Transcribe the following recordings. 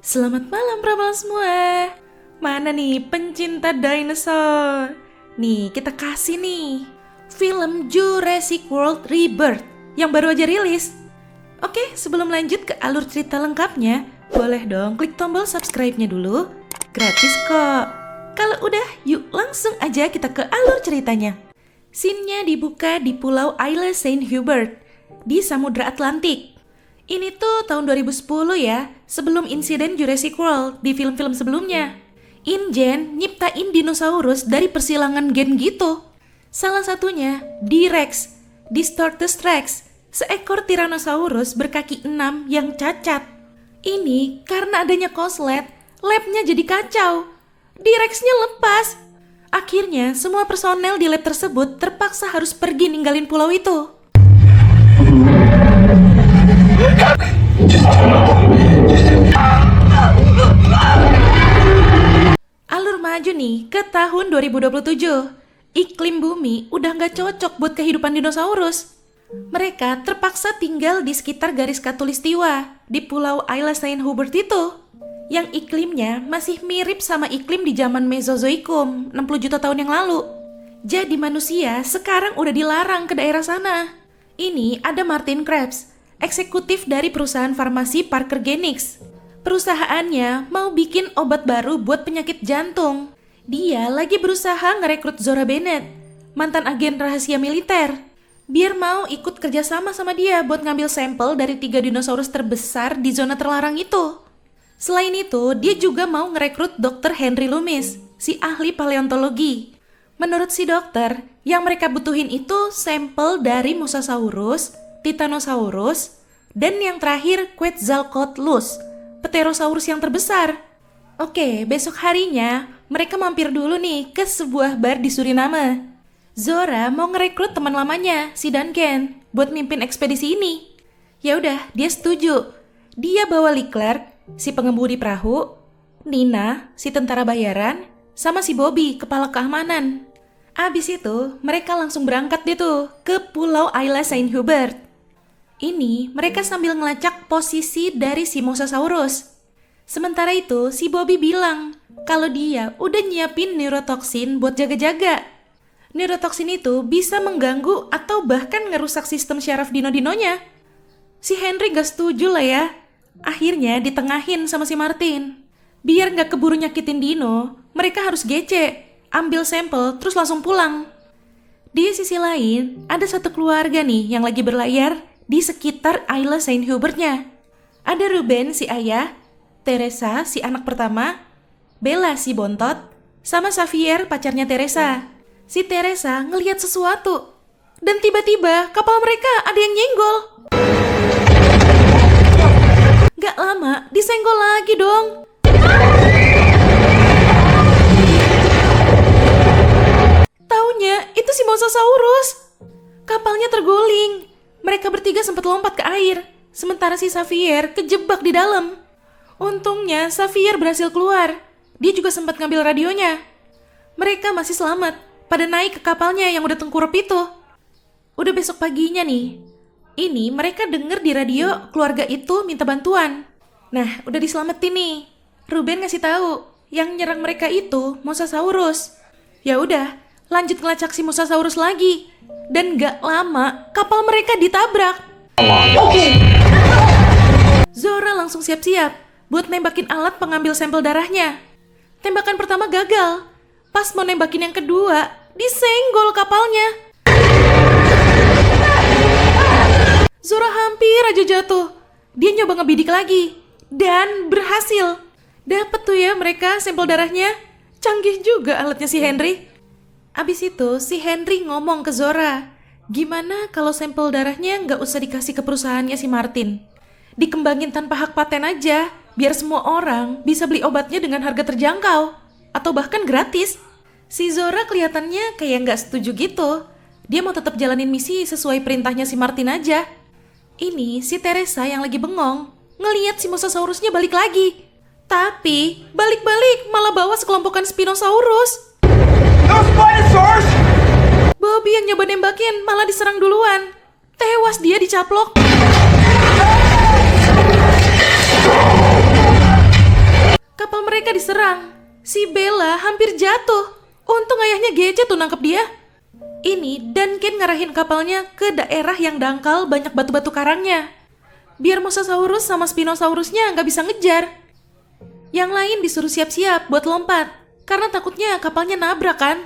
Selamat malam Pramal semua. Mana nih pencinta dinosaur? Nih kita kasih nih film Jurassic World Rebirth yang baru aja rilis. Oke, sebelum lanjut ke alur cerita lengkapnya, boleh dong klik tombol subscribe-nya dulu. Gratis kok. Kalau udah, yuk langsung aja kita ke alur ceritanya. Scene-nya dibuka di Pulau Isla Saint Hubert di Samudra Atlantik. Ini tuh tahun 2010 ya, sebelum insiden Jurassic World di film-film sebelumnya. InGen nyiptain dinosaurus dari persilangan gen gitu. Salah satunya D-Rex, Distortus Rex, seekor Tyrannosaurus berkaki 6 yang cacat. Ini karena adanya koslet, labnya jadi kacau. D-Rex-nya lepas. Akhirnya semua personel di lab tersebut terpaksa harus pergi ninggalin pulau itu. Alur maju nih ke tahun 2027. Iklim bumi udah gak cocok buat kehidupan dinosaurus. Mereka terpaksa tinggal di sekitar garis khatulistiwa di Pulau Isla Saint Hubert itu, yang iklimnya masih mirip sama iklim di zaman Mesozoikum 60 juta tahun yang lalu. Jadi manusia sekarang udah dilarang ke daerah sana. Ini ada Martin Krebs, eksekutif dari perusahaan farmasi Parker Genix. Perusahaannya mau bikin obat baru buat penyakit jantung. Dia lagi berusaha ngerekrut Zora Bennett, mantan agen rahasia militer, biar mau ikut kerjasama sama dia buat ngambil sampel dari 3 dinosaurus terbesar di zona terlarang itu. Selain itu, dia juga mau ngerekrut Dr. Henry Loomis, si ahli paleontologi. Menurut si dokter, yang mereka butuhin itu sampel dari Mosasaurus, Titanosaurus, dan yang terakhir Quetzalcoatlus, Pterosaurus yang terbesar. Oke, besok harinya mereka mampir dulu nih ke sebuah bar di Suriname. Zora mau ngerekrut teman lamanya, si Duncan, buat mimpin ekspedisi ini. Ya udah, dia setuju. Dia bawa Leclerc, si pengemudi perahu, Nina, si tentara bayaran, sama si Bobby, kepala keamanan. Abis itu, mereka langsung berangkat deh tuh ke Pulau Isla Saint Hubert. Ini mereka sambil ngelacak posisi dari si Mosasaurus. Sementara itu, si Bobby bilang kalau dia udah nyiapin neurotoksin buat jaga-jaga. Neurotoksin itu bisa mengganggu atau bahkan ngerusak sistem syaraf dino-dinonya. Si Henry gak setuju lah ya. Akhirnya ditengahin sama si Martin. Biar gak keburu nyakitin dino, mereka harus gece, ambil sampel terus langsung pulang. Di sisi lain, ada satu keluarga nih yang lagi berlayar di sekitar Isla Saint Hubertnya. Ada Ruben si ayah, Teresa si anak pertama, Bella si bontot, sama Xavier pacarnya Teresa. Si Teresa ngelihat sesuatu, dan tiba-tiba kapal mereka ada yang nyenggol. Gak lama, disenggol lagi dong. Taunya itu si Mosasaurus. Kapalnya terguling. Mereka bertiga sempat lompat ke air, sementara si Xavier kejebak di dalam. Untungnya Xavier berhasil keluar. Dia juga sempat ngambil radionya. Mereka masih selamat, pada naik ke kapalnya yang udah tengkurap itu. Udah besok paginya nih. Ini mereka denger di radio keluarga itu minta bantuan. Nah, udah diselamatin nih. Ruben ngasih tahu yang nyerang mereka itu Mosasaurus. Ya udah, lanjut ngelacak si Mosasaurus lagi. Dan gak lama kapal mereka ditabrak. Zora langsung siap-siap buat nembakin alat pengambil sampel darahnya. Tembakan pertama gagal. Pas mau nembakin yang kedua, disenggol kapalnya. Zora hampir aja jatuh. Dia nyoba ngebidik lagi dan berhasil. Dapet tuh ya mereka sampel darahnya. Canggih juga alatnya si Henry. Abis itu si Henry ngomong ke Zora, gimana kalau sampel darahnya nggak usah dikasih ke perusahaannya si Martin. Dikembangin tanpa hak paten aja, biar semua orang bisa beli obatnya dengan harga terjangkau. Atau bahkan gratis. Si Zora kelihatannya kayak nggak setuju gitu. Dia mau tetap jalanin misi sesuai perintahnya si Martin aja. Ini si Teresa yang lagi bengong, ngeliat si Mosasaurusnya balik lagi. Tapi balik-balik malah bawa sekelompokan Spinosaurus. Bobby yang nyoba nembakin malah diserang duluan. Tewas dia dicaplok. Kapal mereka diserang. Si Bella hampir jatuh. Untung ayahnya Gece tuh nangkep dia. Ini Duncan ngarahin kapalnya ke daerah yang dangkal banyak batu-batu karangnya. Biar Mosasaurus sama Spinosaurusnya nggak bisa ngejar. Yang lain disuruh siap-siap buat lompat, karena takutnya kapalnya nabrak kan.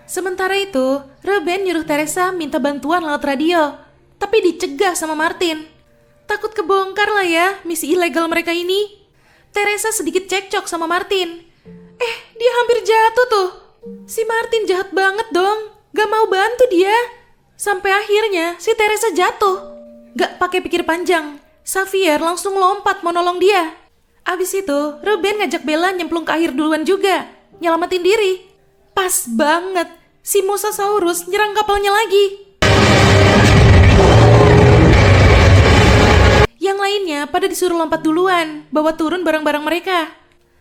Sementara itu, Reuben nyuruh Teresa minta bantuan lewat radio, tapi dicegah sama Martin. Takut kebongkar lah ya misi ilegal mereka ini. Teresa sedikit cekcok sama Martin. Dia hampir jatuh tuh. Si Martin jahat banget dong, gak mau bantu dia. Sampai akhirnya si Teresa jatuh. Gak pakai pikir panjang, Xavier langsung lompat mau nolong dia. Abis itu, Reuben ngajak Bella nyemplung ke air duluan juga, nyelamatin diri. Pas banget, si Mosasaurus nyerang kapalnya lagi. Yang lainnya pada disuruh lompat duluan, bawa turun barang-barang mereka.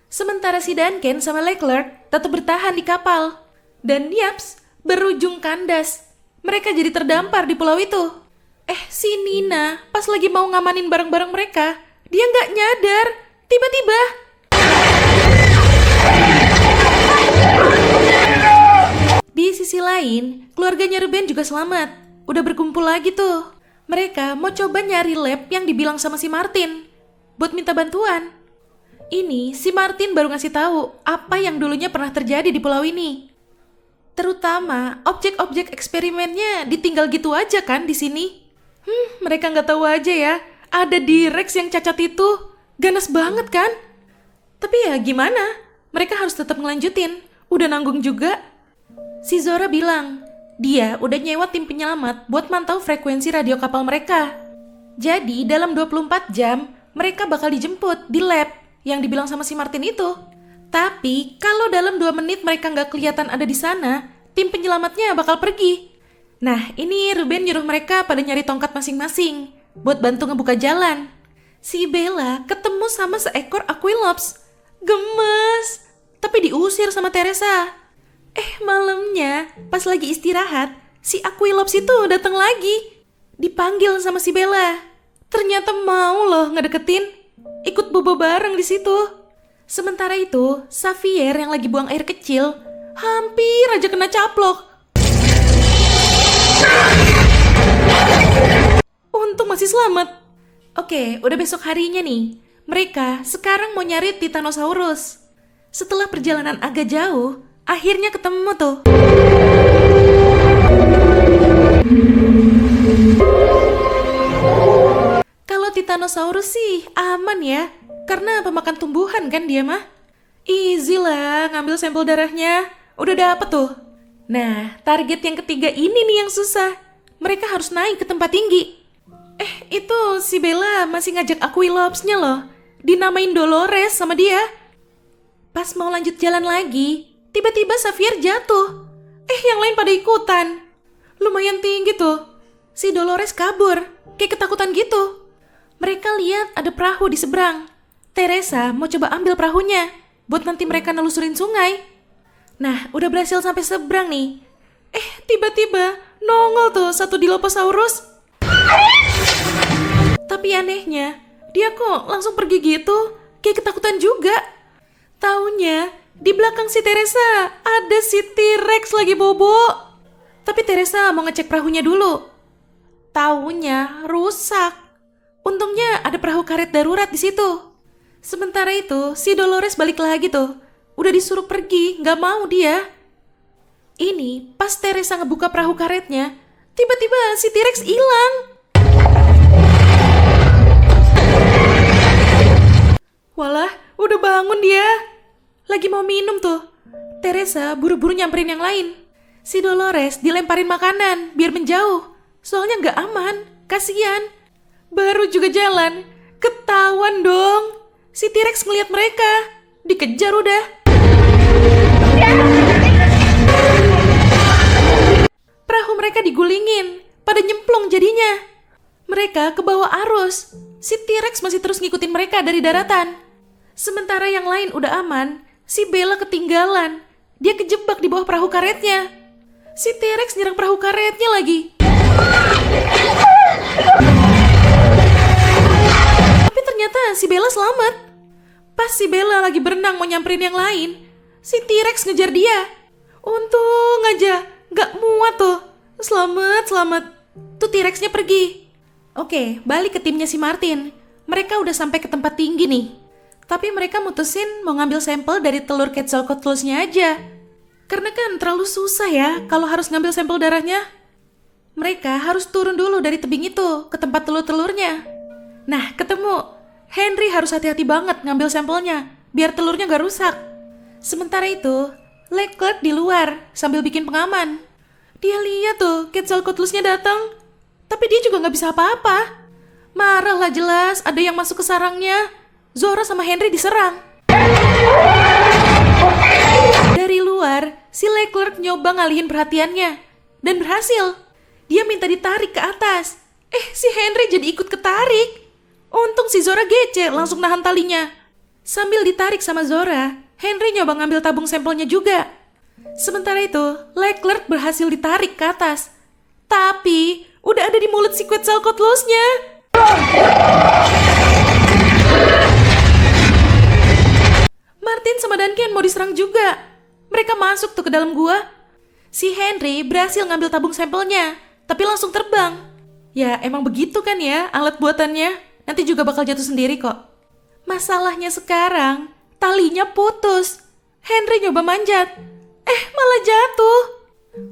Sementara si Duncan sama Leclerc tetap bertahan di kapal. Dan yaps, berujung kandas. Mereka jadi terdampar di pulau itu. Si Nina pas lagi mau ngamanin barang-barang mereka, dia nggak nyadar. Tiba-tiba di sisi lain, keluarganya Reuben juga selamat. Udah berkumpul lagi tuh. Mereka mau coba nyari lab yang dibilang sama si Martin buat minta bantuan. Ini si Martin baru ngasih tahu apa yang dulunya pernah terjadi di pulau ini. Terutama objek-objek eksperimennya ditinggal gitu aja kan di sini. Mereka nggak tahu aja ya, ada T-Rex yang cacat itu. Ganas banget kan? Tapi ya gimana? Mereka harus tetap ngelanjutin. Udah nanggung juga. Si Zora bilang, dia udah nyewa tim penyelamat buat mantau frekuensi radio kapal mereka. Jadi dalam 24 jam, mereka bakal dijemput di lab yang dibilang sama si Martin itu. Tapi kalau dalam 2 menit mereka nggak kelihatan ada di sana, tim penyelamatnya bakal pergi. Nah, ini Reuben nyuruh mereka pada nyari tongkat masing-masing buat bantu ngebuka jalan. Si Bella ketemu sama seekor Aquilops. Gemes, tapi diusir sama Teresa. Malamnya pas lagi istirahat, si Aquilops itu datang lagi. Dipanggil sama si Bella. Ternyata mau loh ngedeketin. Ikut bobo bareng di situ. Sementara itu, Xavier yang lagi buang air kecil hampir aja kena caplok. Untung masih selamat. Oke, udah besok harinya nih. Mereka sekarang mau nyari Titanosaurus. Setelah perjalanan agak jauh, akhirnya ketemu tuh. Kalau Titanosaurus sih aman ya, karena pemakan tumbuhan kan dia mah. Easy lah ngambil sampel darahnya, udah dapet tuh. Nah, target yang ketiga ini nih yang susah. Mereka harus naik ke tempat tinggi. Itu si Bella masih ngajak Aquilops-nya loh. Dinamain Dolores sama dia. Pas mau lanjut jalan lagi, tiba-tiba Xavier jatuh. Yang lain pada ikutan. Lumayan tinggi tuh. Si Dolores kabur, kayak ketakutan gitu. Mereka lihat ada perahu di seberang. Teresa mau coba ambil perahunya buat nanti mereka nelusurin sungai. Nah, udah berhasil sampai seberang nih. Tiba-tiba nongol tuh satu Dilophosaurus. Tapi anehnya, dia kok langsung pergi gitu, kayak ketakutan juga. Taunya, di belakang si Teresa ada si T-Rex lagi bobo. Tapi Teresa mau ngecek perahunya dulu. Taunya rusak. Untungnya ada perahu karet darurat di situ. Sementara itu, si Dolores balik lagi tuh. Udah disuruh pergi, nggak mau dia. Ini pas Teresa ngebuka perahu karetnya, tiba-tiba si T-Rex hilang. Walah, udah bangun dia. Lagi mau minum tuh. Teresa buru-buru nyamperin yang lain. Si Dolores dilemparin makanan biar menjauh. Soalnya nggak aman, kasihan. Baru juga jalan, ketahuan dong. Si T-Rex ngeliat mereka, dikejar udah. Perahu mereka digulingin, pada nyemplung jadinya. Mereka ke bawah arus. Si T-Rex masih terus ngikutin mereka dari daratan. Sementara yang lain udah aman, si Bella ketinggalan. Dia kejebak di bawah perahu karetnya. Si T-Rex nyerang perahu karetnya lagi. Tapi ternyata si Bella selamat. Pas si Bella lagi berenang mau nyamperin yang lain, si T-Rex ngejar dia. Untung aja, gak muat tuh. Selamat. Tuh T-Rexnya pergi. Oke, balik ke timnya si Martin. Mereka udah sampai ke tempat tinggi nih. Tapi mereka mutusin mau ngambil sampel dari telur Quetzalcoatlusnya aja. Karena kan terlalu susah ya kalau harus ngambil sampel darahnya. Mereka harus turun dulu dari tebing itu ke tempat telur-telurnya. Nah, ketemu. Henry harus hati-hati banget ngambil sampelnya biar telurnya gak rusak. Sementara itu, Leclerc di luar sambil bikin pengaman. Dia lihat tuh Quetzalcoatlusnya datang, tapi dia juga gak bisa apa-apa. Marah lah jelas, ada yang masuk ke sarangnya. Zora sama Henry diserang. Dari luar, si Leclerc nyoba ngalihin perhatiannya. Dan berhasil. Dia minta ditarik ke atas. Si Henry jadi ikut ketarik. Untung si Zora gece langsung nahan talinya. Sambil ditarik sama Zora, Henry nyoba ngambil tabung sampelnya juga. Sementara itu, Leclerc berhasil ditarik ke atas. Tapi, udah ada di mulut si Quetzalcoatlusnya. Martin sama Duncan mau diserang juga. Mereka masuk tuh ke dalam gua. Si Henry berhasil ngambil tabung sampelnya, tapi langsung terbang. Ya emang begitu kan ya alat buatannya. Nanti juga bakal jatuh sendiri kok. Masalahnya sekarang, talinya putus. Henry nyoba manjat. Malah jatuh.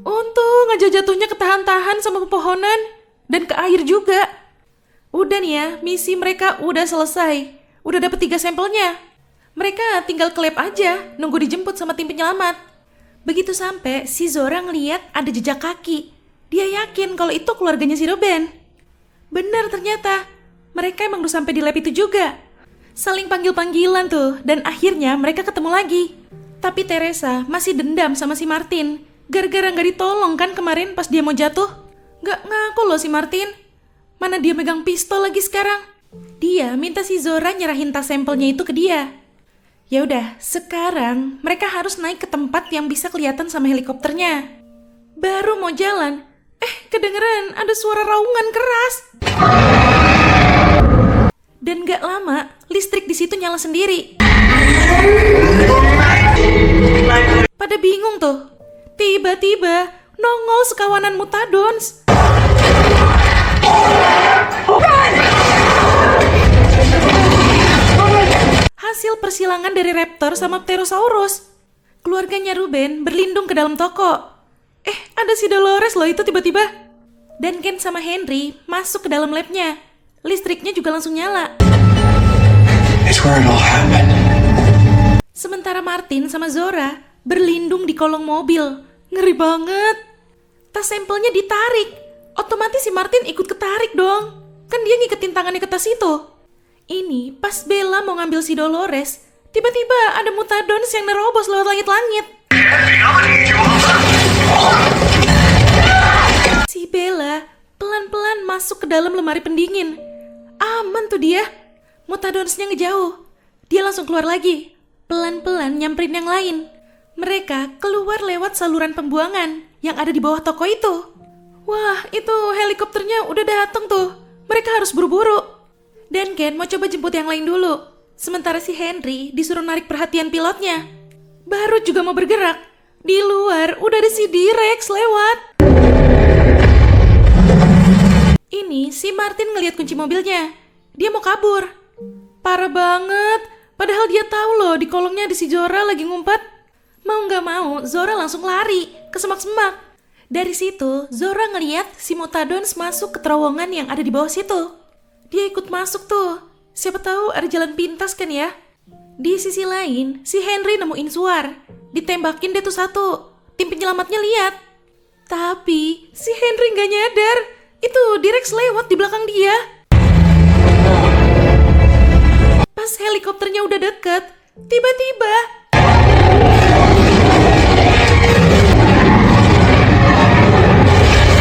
Untung aja jatuhnya ketahan-tahan sama pepohonan. Dan ke air juga. Udah nih ya, misi mereka udah selesai. Udah dapet 3 sampelnya. Mereka tinggal ke lab aja, nunggu dijemput sama tim penyelamat. Begitu sampai, si Zora ngeliat ada jejak kaki. Dia yakin kalau itu keluarganya si Ruben. Bener ternyata, mereka emang udah sampai di lab itu juga. Saling panggil-panggilan tuh, dan akhirnya mereka ketemu lagi. Tapi Teresa masih dendam sama si Martin. Gara-gara gak ditolong kan kemarin pas dia mau jatuh. Gak ngaku loh si Martin. Mana dia megang pistol lagi sekarang. Dia minta si Zora nyerahin tas sampelnya itu ke dia. Ya udah, sekarang mereka harus naik ke tempat yang bisa kelihatan sama helikopternya. Baru mau jalan, kedengeran ada suara raungan keras. Dan gak lama, listrik di situ nyala sendiri. Pada bingung tuh. Tiba-tiba nongol sekawanan Mutadons. Hasil persilangan dari raptor sama pterosaurus. Keluarganya Ruben berlindung ke dalam toko. Ada si Dolores loh itu tiba-tiba. Dan Ken sama Henry masuk ke dalam labnya. Listriknya juga langsung nyala. It's where it all happened. Sementara Martin sama Zora berlindung di kolong mobil. Ngeri banget. Tas sampelnya ditarik. Otomatis si Martin ikut ketarik dong. Kan dia ngiketin tangannya ke tas itu. Ini pas Bella mau ngambil si Dolores, tiba-tiba ada Mutadons yang nerobos lewat langit-langit. Si Bella pelan-pelan masuk ke dalam lemari pendingin. Aman tuh dia. Mutadonsnya ngejauh. Dia langsung keluar lagi. Pelan-pelan nyamperin yang lain. Mereka keluar lewat saluran pembuangan yang ada di bawah toko itu. Wah, itu helikopternya udah dateng tuh. Mereka harus buru-buru. Dan Ken mau coba jemput yang lain dulu. Sementara si Henry disuruh narik perhatian pilotnya. Baru juga mau bergerak. Di luar udah ada si T-Rex lewat. Ini si Martin ngeliat kunci mobilnya. Dia mau kabur. Parah banget. Padahal dia tahu loh di kolongnya ada si Zora lagi ngumpet. Mau gak mau, Zora langsung lari ke semak-semak. Dari situ, Zora ngeliat si Mutadons masuk ke terowongan yang ada di bawah situ. Dia ikut masuk tuh. Siapa tahu ada jalan pintas kan ya. Di sisi lain, si Henry nemuin Suar. Ditembakin deh tuh satu. Tim penyelamatnya lihat. Tapi si Henry gak nyadar. Itu T-Rex lewat di belakang dia. Pas helikopternya udah deket, tiba-tiba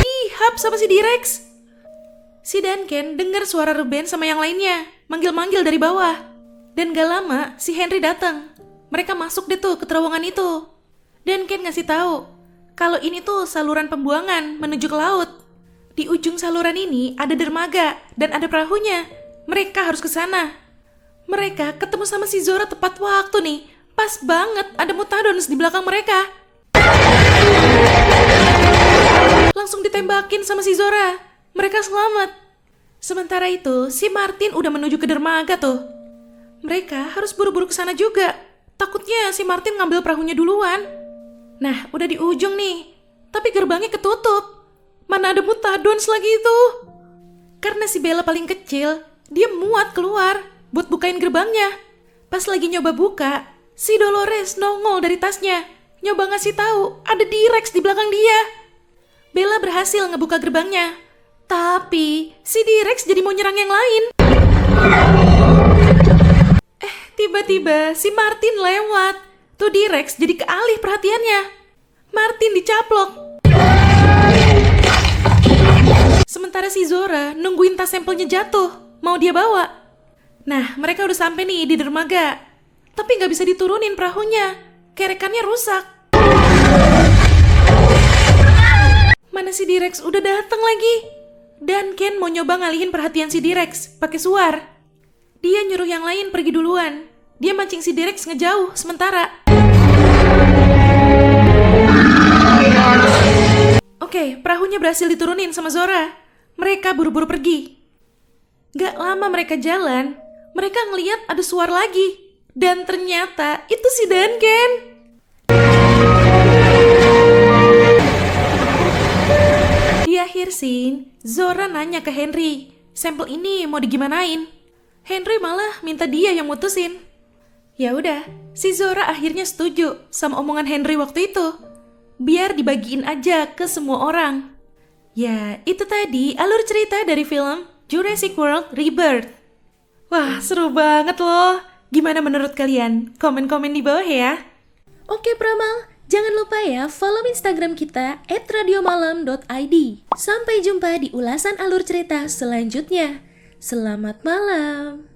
ihap sama si T-Rex. Si Duncan dengar suara Ruben sama yang lainnya, manggil-manggil dari bawah. Dan gak lama, si Henry datang. Mereka masuk deh tuh ke terowongan itu. Duncan ngasih tahu kalau ini tuh saluran pembuangan menuju ke laut. Di ujung saluran ini ada dermaga dan ada perahunya. Mereka harus ke sana. Mereka ketemu sama si Zora tepat waktu nih. Pas banget ada Mutadons di belakang mereka. Langsung ditembakin sama si Zora. Mereka selamat. Sementara itu, si Martin udah menuju ke dermaga tuh. Mereka harus buru-buru ke sana juga. Takutnya si Martin ngambil perahunya duluan. Nah, udah di ujung nih. Tapi gerbangnya ketutup. Mana ada Mutadons lagi itu? Karena si Bella paling kecil, dia muat keluar buat bukain gerbangnya. Pas lagi nyoba buka, si Dolores nongol dari tasnya. Nyoba ngasih tahu ada T-Rex di belakang dia. Bella berhasil ngebuka gerbangnya. Tapi si T-Rex jadi mau nyerang yang lain. Tiba-tiba si Martin lewat. Tuh T-Rex jadi kealih perhatiannya. Martin dicaplok. Sementara si Zora nungguin tas sampelnya jatuh. Mau dia bawa. Nah, mereka udah sampai nih di dermaga. Tapi nggak bisa diturunin perahunya. Kerekannya rusak. Mana si T-Rex udah datang lagi. Dan Ken mau nyoba ngalihin perhatian si T-Rex pakai suar. Dia nyuruh yang lain pergi duluan. Dia mancing si T-Rex ngejauh sementara. Oke, perahunya berhasil diturunin sama Zora. Mereka buru-buru pergi. Gak lama mereka jalan, mereka ngeliat ada suar lagi. Dan ternyata itu si Duncan. Di akhir scene, Zora nanya ke Henry, sampel ini mau digimanain? Henry malah minta dia yang mutusin. Ya udah, si Zora akhirnya setuju sama omongan Henry waktu itu. Biar dibagiin aja ke semua orang. Ya, itu tadi alur cerita dari film Jurassic World Rebirth. Wah, seru banget loh. Gimana menurut kalian? Komen-komen di bawah ya. Oke Pramal, jangan lupa ya follow Instagram kita @radiomalam.id. Sampai jumpa di ulasan alur cerita selanjutnya. Selamat malam.